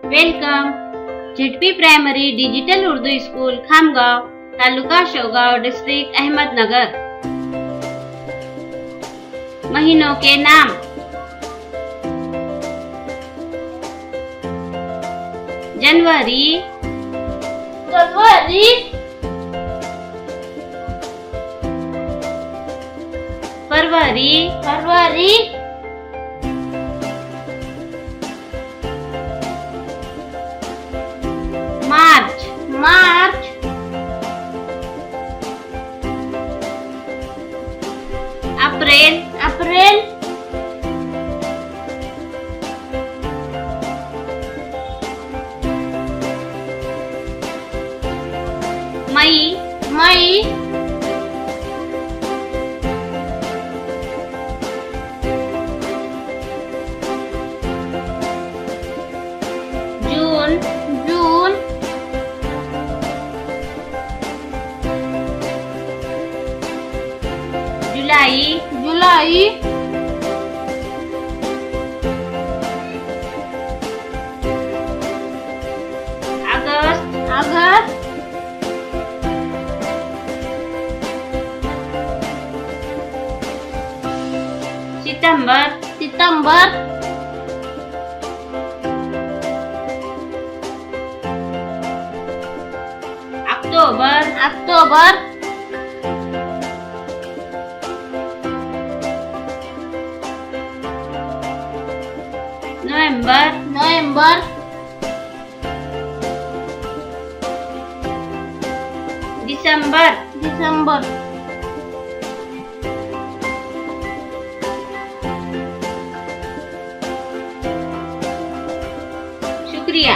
Welcome. ZP primary digital Urdu school Khamgaon, taluka Shogaon, district Ahmednagar. महीनों के नाम: जनवरी, फरवरी, मार्च, अप्रैल, मई, जून, जुलाई, अगस्त, सितंबर, अक्टूबर, नवंबर, दिसंबर। शुक्रिया।